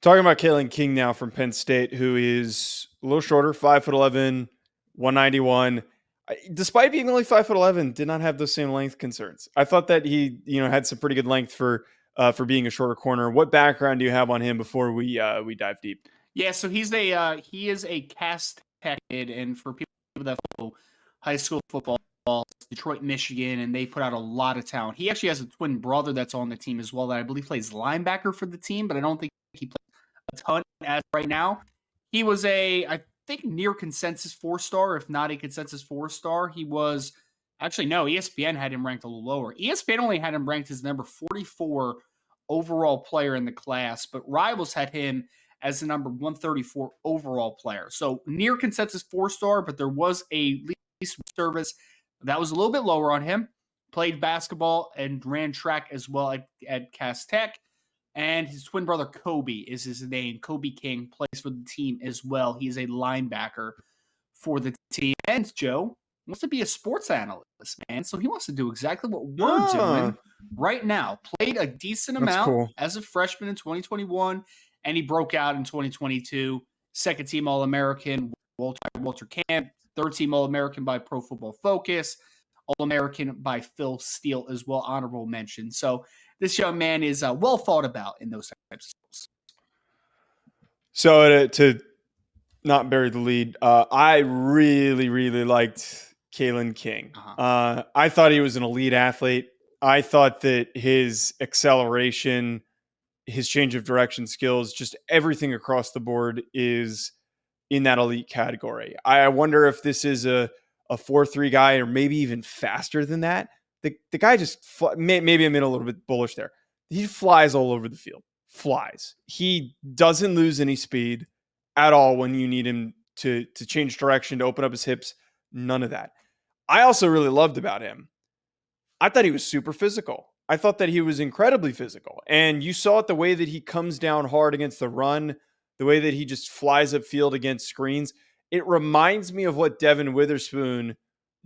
Talking about Kalen King now from Penn State, who is a little shorter, 5'11", 191. Despite being only 5'11", did not have those same length concerns. I thought that he, had some pretty good length for being a shorter corner. What background do you have on him before we dive deep? Yeah, so he is a Cass Tech kid, and for people that follow high school football, Detroit, Michigan, and they put out a lot of talent. He actually has a twin brother that's on the team as well that I believe plays linebacker for the team, but I don't think he plays a ton as right now. He was I think near consensus 4-star, if not a consensus 4-star. He was actually no, ESPN had him ranked a little lower. ESPN only had him ranked as number 44 overall player in the class, but Rivals had him as the number 134 overall player. So near consensus 4-star, but there was a least service that was a little bit lower on him. Played basketball and ran track as well at Cass Tech. And his twin brother, Kobe, is his name. Kobe King plays for the team as well. He is a linebacker for the team. And Joe wants to be a sports analyst, man. So he wants to do exactly what we're doing right now. Played a decent amount as a freshman in 2021, and he broke out in 2022. Second team All-American, Walter Camp. Third team All-American by Pro Football Focus. All-American by Phil Steele as well, honorable mention. So this young man is well thought about in those types of schools. So to not bury the lead, I really, really liked Kalen King. I thought he was an elite athlete. I thought that his acceleration, his change of direction skills, just everything across the board is in that elite category. I wonder if this is a 4.3 guy or maybe even faster than that. The guy just, maybe I'm in a little bit bullish there. He flies all over the field. Flies. He doesn't lose any speed at all when you need him to change direction, to open up his hips. None of that. I also really loved about him, I thought he was super physical. I thought that he was incredibly physical. And you saw it the way that he comes down hard against the run, the way that he just flies upfield against screens. It reminds me of what Devin Witherspoon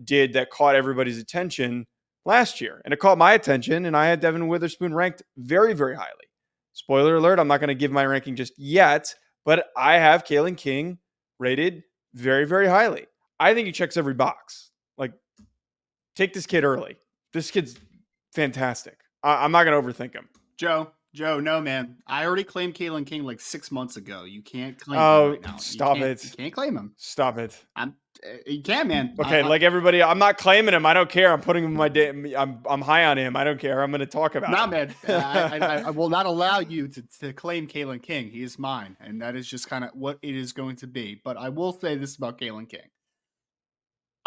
did that caught everybody's attention last year. And it caught my attention, and I had Devin Witherspoon ranked very, very highly. Spoiler alert, I'm not going to give my ranking just yet, but I have Kalen King rated very, very highly. I think he checks every box. Like, take this kid early. This kid's fantastic. I'm not going to overthink him. Joe, no, man. I already claimed Kalen King like 6 months ago. You can't claim him right now. Stop it. You can't claim him. Stop it. You can, man. Okay, like everybody, I'm not claiming him. I don't care. I'm putting him in my day. I'm high on him. I don't care. I'm going to talk about him. Man. I will not allow you to claim Kalen King. He is mine, and that is just kind of what it is going to be. But I will say this about Kalen King.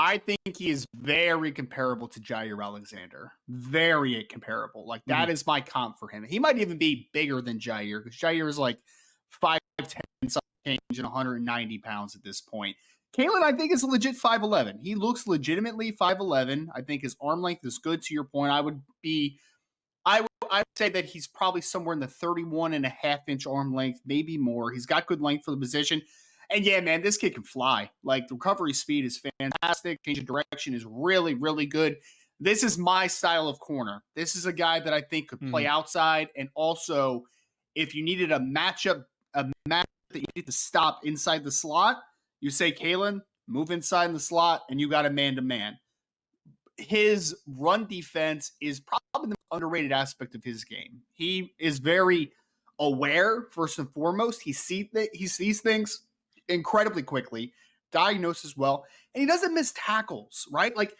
I think he is very comparable to Jair Alexander. Very comparable. Like, that is my comp for him. He might even be bigger than Jair, because Jair is like 5'10", something change, and 190 pounds at this point. Kalen, I think, is a legit 5'11". He looks legitimately 5'11". I think his arm length is good, to your point. I would say that he's probably somewhere in the 31.5-inch arm length, maybe more. He's got good length for the position. And yeah, man, this kid can fly. Like, the recovery speed is fantastic. Change of direction is really, really good. This is my style of corner. This is a guy that I think could play outside. And also, if you needed a matchup that you need to stop inside the slot, you say, Kalen, move inside in the slot, and you got a man-to-man. His run defense is probably the underrated aspect of his game. He is very aware, first and foremost. He sees things incredibly quickly, diagnoses well, and he doesn't miss tackles, right? Like,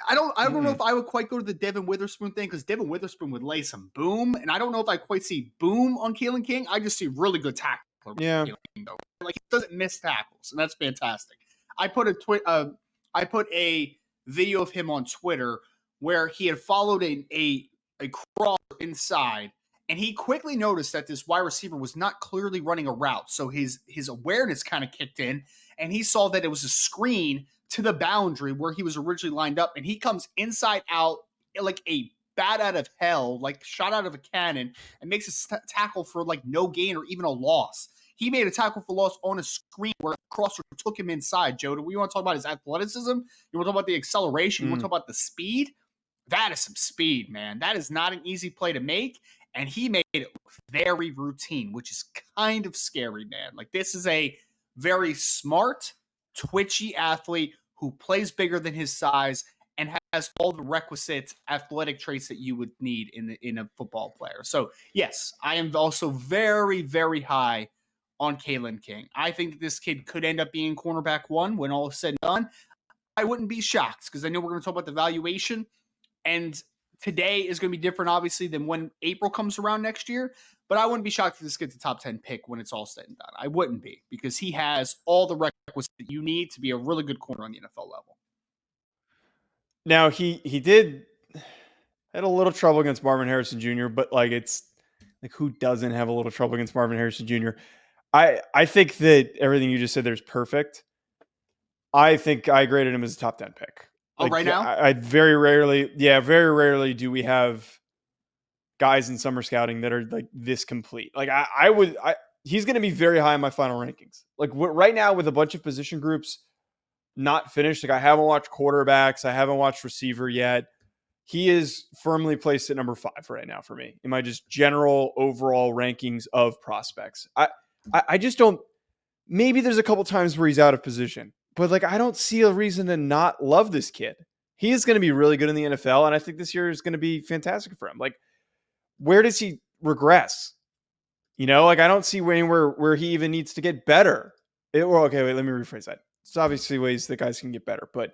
I don't know if I would quite go to the Devin Witherspoon thing, because Devin Witherspoon would lay some boom, and I don't know if I quite see boom on Kalen King. I just see really good tackle. Yeah. King, though. Like, he doesn't miss tackles, and that's fantastic. I put a video of him on Twitter where he had followed a cross inside, and he quickly noticed that this wide receiver was not clearly running a route. So his awareness kind of kicked in, and he saw that it was a screen to the boundary where he was originally lined up, and he comes inside out like a bat out of hell, like shot out of a cannon, and makes a tackle for like no gain or even a loss. He made a tackle for loss on a screen where a crosser took him inside. Joe, do we want to talk about his athleticism? You want to talk about the acceleration? You want to talk about the speed? That is some speed, man. That is not an easy play to make. And he made it very routine, which is kind of scary, man. Like, this is a very smart, twitchy athlete who plays bigger than his size and has all the requisite athletic traits that you would need in a football player. So, yes, I am also very, very high on Kalen King. I think that this kid could end up being cornerback 1 when all is said and done. I wouldn't be shocked because I know we're going to talk about the valuation, and today is going to be different, obviously, than when April comes around next year. But I wouldn't be shocked if this gets a top 10 pick when it's all said and done. I wouldn't be, because he has all the requisites that you need to be a really good corner on the NFL level. Now, he did had a little trouble against Marvin Harrison Jr., but like, it's like, who doesn't have a little trouble against Marvin Harrison Jr.? I think that everything you just said there is perfect. I think I graded him as a top 10 pick. Oh, right now? I very rarely do we have guys in summer scouting that are like this complete. Like, he's going to be very high in my final rankings. Like, right now, with a bunch of position groups not finished, like, I haven't watched quarterbacks, I haven't watched receiver yet. He is firmly placed at number 5 right now for me in my just general overall rankings of prospects. I just don't. Maybe there's a couple times where he's out of position, but like, I don't see a reason to not love this kid. He is going to be really good in the NFL, and I think this year is going to be fantastic for him. Like, where does he regress? Like, I don't see where he even needs to get better. Okay, wait, let me rephrase that. It's obviously ways that guys can get better, but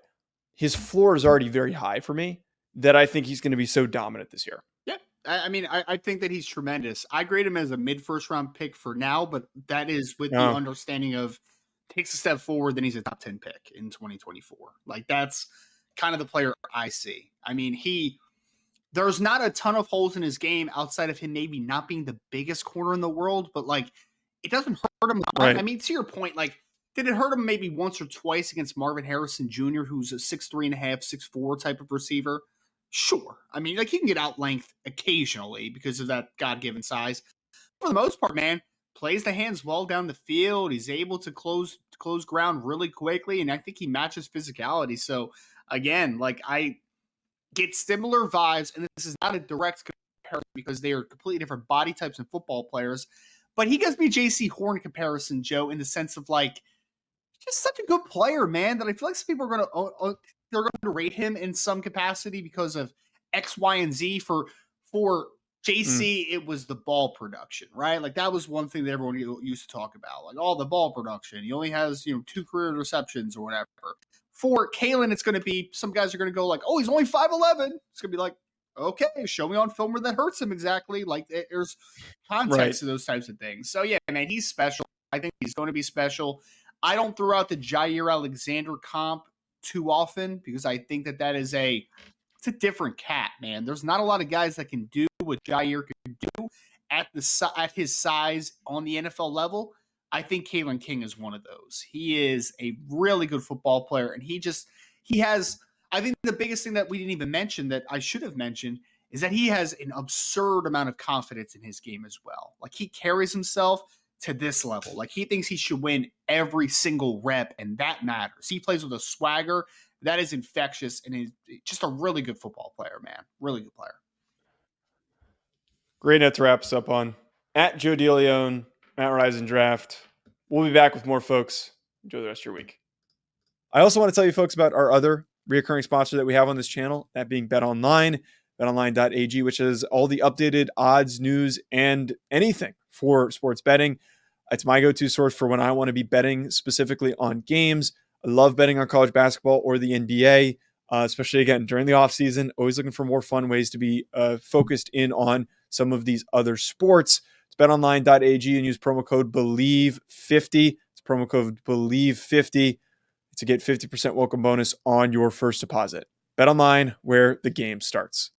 his floor is already very high for me that I think he's going to be so dominant this year. Yeah. I mean, I think that he's tremendous. I grade him as a mid-first round pick for now, but that is with the understanding of takes a step forward, then he's a top 10 pick in 2024. Like, that's kind of the player I see. I mean, there's not a ton of holes in his game outside of him maybe not being the biggest corner in the world, but like, it doesn't hurt him. Right. I mean, to your point, like, did it hurt him maybe once or twice against Marvin Harrison Jr., who's a 6'3.5", 6'4" type of receiver? Sure. I mean, like, he can get out length occasionally because of that God-given size. For the most part, man, plays the hands well down the field. He's able to close ground really quickly, and I think he matches physicality. So, again, like, I get similar vibes, and this is not a direct comparison because they are completely different body types and football players, but he gives me J.C. Horn comparison, Joe, in the sense of, like, just such a good player, man, that I feel like some people are going to rate him in some capacity because of X, Y, and Z. For JC, it was the ball production, right? Like, that was one thing that everyone used to talk about. Like, the ball production. He only has, 2 career receptions or whatever. For Kalen, it's going to be, some guys are going to go like, oh, he's only 5'11". It's going to be like, okay, show me on film where that hurts him exactly. Like, there's context to those types of things. So, yeah, man, he's special. I think he's going to be special. I don't throw out the Jair Alexander comp too often because I think that is it's a different cat, man. There's not a lot of guys that can do what Jair can do at his size on the NFL level. I think Kalen King is one of those. He is a really good football player, and he has, I think the biggest thing that we didn't even mention that I should have mentioned is that he has an absurd amount of confidence in his game as well. Like, he carries himself to this level. Like, he thinks he should win every single rep, and that matters. He plays with a swagger that is infectious, and he's just a really good football player, man. Really good player. Great note to wrap us up on. At Joe DeLeone, Matt Rising Draft. We'll be back with more, folks. Enjoy the rest of your week. I also want to tell you folks about our other recurring sponsor that we have on this channel, that being BetOnline, betonline.ag, which has all the updated odds, news, and anything for sports betting. It's my go-to source for when I want to be betting specifically on games. I love betting on college basketball or the NBA, especially, again, during the offseason. Always looking for more fun ways to be focused in on some of these other sports. It's betonline.ag and use promo code BELIEVE50. It's promo code BELIEVE50 to get 50% welcome bonus on your first deposit. BetOnline, where the game starts.